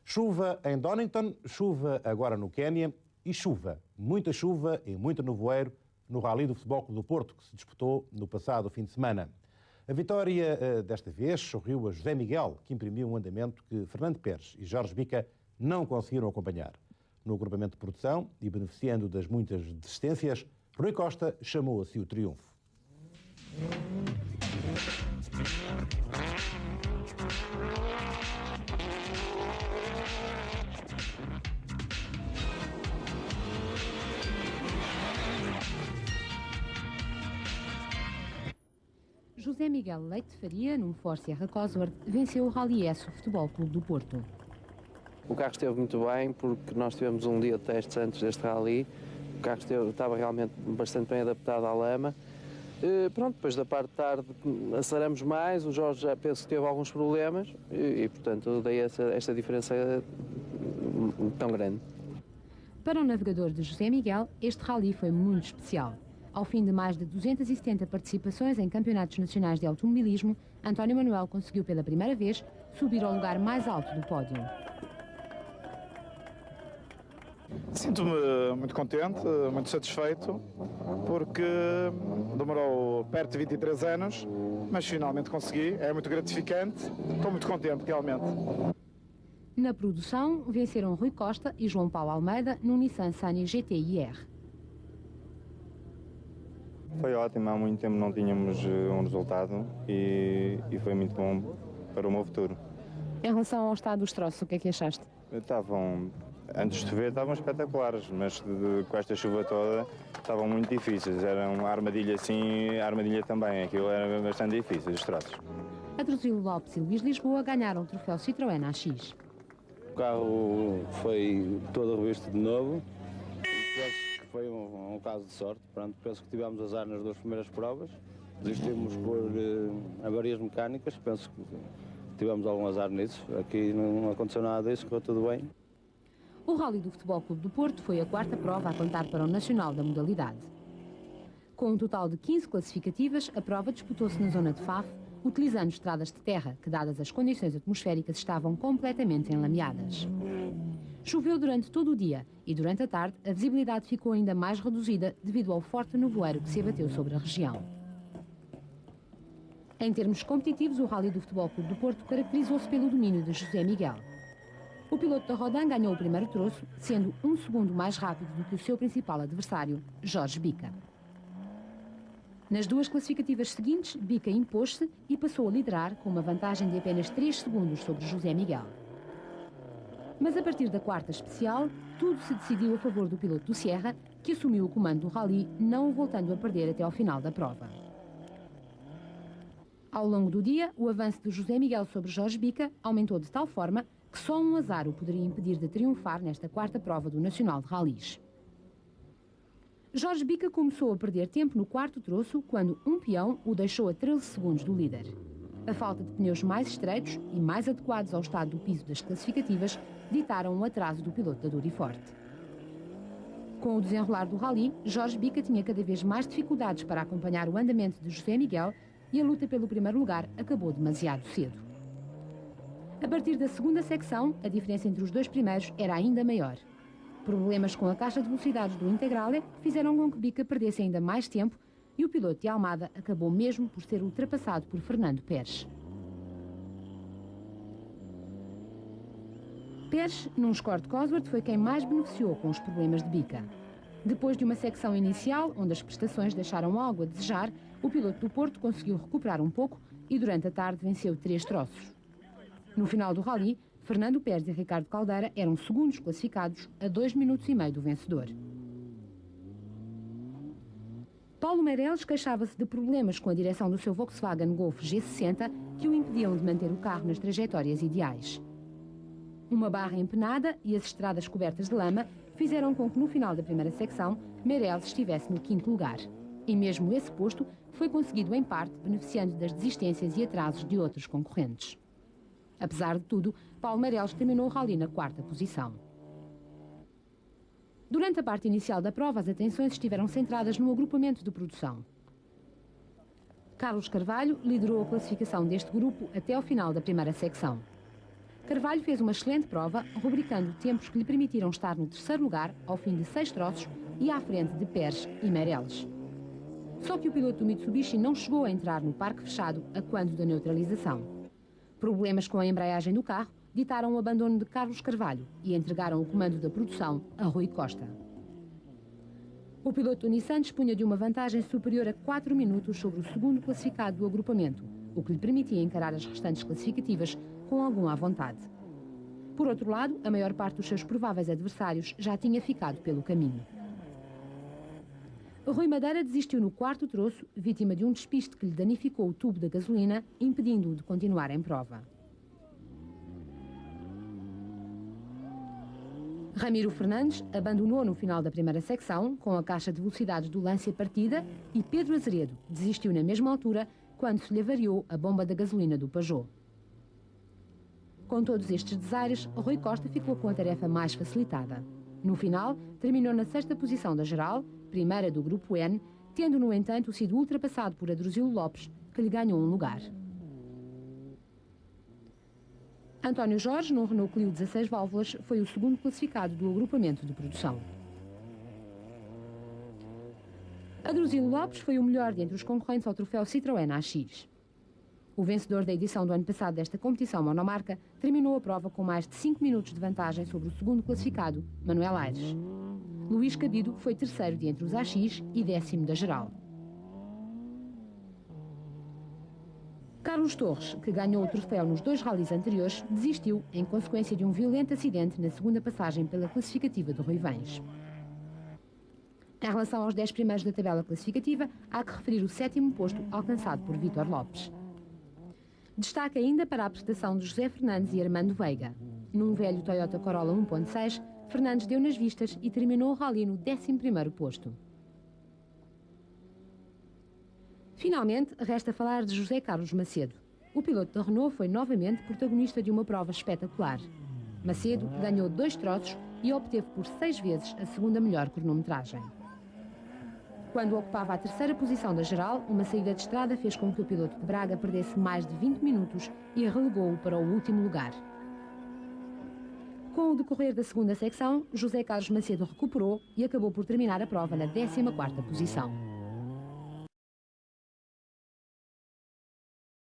Chuva em Donington, chuva agora no Quénia e chuva, muita chuva e muito nevoeiro no Rally do Futebol Clube do Porto, que se disputou no passado fim de semana. A vitória desta vez sorriu a José Miguel, que imprimiu um andamento que Fernando Pérez e Jorge Bica não conseguiram acompanhar. No agrupamento de produção e beneficiando das muitas desistências, Rui Costa chamou a si o triunfo. José Miguel Leite de Faria, num Ford Sierra Cosworth, venceu o Rally S Futebol Clube do Porto. O carro esteve muito bem, porque nós tivemos um dia de testes antes deste Rally. O carro estava realmente bastante bem adaptado à lama. Pronto, depois da parte de tarde aceleramos mais, o Jorge já penso que teve alguns problemas e portanto, dei esta diferença tão grande. Para o navegador de José Miguel, este Rally foi muito especial. Ao fim de mais de 270 participações em campeonatos nacionais de automobilismo, António Manuel conseguiu pela primeira vez subir ao lugar mais alto do pódio. Sinto-me muito contente, muito satisfeito, porque demorou perto de 23 anos, mas finalmente consegui, é muito gratificante, estou muito contente realmente. Na produção, venceram Rui Costa e João Paulo Almeida no Nissan Sunny GT-IR. Foi ótimo, há muito tempo não tínhamos um resultado e foi muito bom para o meu futuro. Em relação ao estado dos troços, o que é que achaste? Antes de chover estavam espetaculares, mas com esta chuva toda estavam muito difíceis. Era uma armadilha assim, a armadilha também, aquilo era bastante difícil, os troços. Adrosilo Lopes e Luís Lisboa ganharam o troféu Citroën AX. O carro foi todo revisto de novo. Penso que foi um caso de sorte. Pronto, penso que tivemos azar nas duas primeiras provas. Desistimos por avarias mecânicas. Penso que tivemos algum azar nisso. Aqui não aconteceu nada disso, ficou tudo bem. O Rally do Futebol Clube do Porto foi a quarta prova a contar para o nacional da modalidade. Com um total de 15 classificativas, a prova disputou-se na zona de Faf, utilizando estradas de terra que, dadas as condições atmosféricas, estavam completamente enlameadas. Choveu durante todo o dia e, durante a tarde, a visibilidade ficou ainda mais reduzida devido ao forte nevoeiro que se abateu sobre a região. Em termos competitivos, o Rally do Futebol Clube do Porto caracterizou-se pelo domínio de José Miguel. O piloto da Rodin ganhou o primeiro troço, sendo 1 segundo mais rápido do que o seu principal adversário, Jorge Bica. Nas duas classificativas seguintes, Bica impôs-se e passou a liderar com uma vantagem de apenas 3 segundos sobre José Miguel. Mas a partir da quarta especial, tudo se decidiu a favor do piloto do Sierra, que assumiu o comando do Rally, não o voltando a perder até ao final da prova. Ao longo do dia, o avanço de José Miguel sobre Jorge Bica aumentou de tal forma que só um azar o poderia impedir de triunfar nesta quarta prova do Nacional de Rallys. Jorge Bica começou a perder tempo no quarto troço quando um peão o deixou a 13 segundos do líder. A falta de pneus mais estreitos e mais adequados ao estado do piso das classificativas ditaram um atraso do piloto da Duriforte. Com o desenrolar do Rally, Jorge Bica tinha cada vez mais dificuldades para acompanhar o andamento de José Miguel e a luta pelo primeiro lugar acabou demasiado cedo. A partir da segunda secção, a diferença entre os dois primeiros era ainda maior. Problemas com a caixa de velocidades do Integrale fizeram com que Bica perdesse ainda mais tempo e o piloto de Almada acabou mesmo por ser ultrapassado por Fernando Pérez. Pérez, num score de Cosworth, foi quem mais beneficiou com os problemas de Bica. Depois de uma secção inicial, onde as prestações deixaram algo a desejar, o piloto do Porto conseguiu recuperar um pouco e durante a tarde venceu 3 troços. No final do Rally, Fernando Pérez e Ricardo Caldeira eram segundos classificados a 2 minutos e meio do vencedor. Paulo Meireles queixava-se de problemas com a direção do seu Volkswagen Golf G60 que o impediam de manter o carro nas trajetórias ideais. Uma barra empenada e as estradas cobertas de lama fizeram com que no final da primeira secção Meireles estivesse no 5º lugar. E mesmo esse posto foi conseguido em parte beneficiando das desistências e atrasos de outros concorrentes. Apesar de tudo, Paulo Meireles terminou o Rally na 4ª posição. Durante a parte inicial da prova, as atenções estiveram centradas no agrupamento de produção. Carlos Carvalho liderou a classificação deste grupo até ao final da primeira secção. Carvalho fez uma excelente prova, rubricando tempos que lhe permitiram estar no terceiro lugar, ao fim de 6 troços, e à frente de Pérez e Meireles. Só que o piloto do Mitsubishi não chegou a entrar no parque fechado a quando da neutralização. Problemas com a embreagem do carro ditaram o abandono de Carlos Carvalho e entregaram o comando da produção a Rui Costa. O piloto do Nissan dispunha de uma vantagem superior a 4 minutos sobre o segundo classificado do agrupamento, o que lhe permitia encarar as restantes classificativas com algum à vontade. Por outro lado, a maior parte dos seus prováveis adversários já tinha ficado pelo caminho. Rui Madeira desistiu no quarto troço, vítima de um despiste que lhe danificou o tubo da gasolina, impedindo-o de continuar em prova. Ramiro Fernandes abandonou no final da primeira secção, com a caixa de velocidades do Lancia partida, e Pedro Azeredo desistiu na mesma altura, quando se lhe avariou a bomba da gasolina do Peugeot. Com todos estes desaires, Rui Costa ficou com a tarefa mais facilitada. No final, terminou na 6ª posição da geral, primeira do Grupo N, tendo, no entanto, sido ultrapassado por Adruzilo Lopes, que lhe ganhou um lugar. António Jorge, num Renault Clio 16 válvulas, foi o segundo classificado do agrupamento de produção. Adruzilo Lopes foi o melhor dentre os concorrentes ao troféu Citroën AX. O vencedor da edição do ano passado desta competição monomarca terminou a prova com mais de 5 minutos de vantagem sobre o segundo classificado, Manuel Aires. Luís Cabido foi terceiro de entre os AX e 10º da geral. Carlos Torres, que ganhou o troféu nos 2 ralis anteriores, desistiu em consequência de um violento acidente na segunda passagem pela classificativa de Ruivães. Em relação aos 10 primeiros da tabela classificativa, há que referir o 7º posto alcançado por Vítor Lopes. Destaque ainda para a prestação de José Fernandes e Armando Veiga. Num velho Toyota Corolla 1.6, Fernandes deu nas vistas e terminou o rally no 11º posto. Finalmente, resta falar de José Carlos Macedo. O piloto da Renault foi novamente protagonista de uma prova espetacular. Macedo ganhou 2 troços e obteve por 6 vezes a segunda melhor cronometragem. Quando ocupava a 3ª posição da geral, uma saída de estrada fez com que o piloto de Braga perdesse mais de 20 minutos e relegou-o para o último lugar. Com o decorrer da segunda secção, José Carlos Macedo recuperou e acabou por terminar a prova na 14ª posição.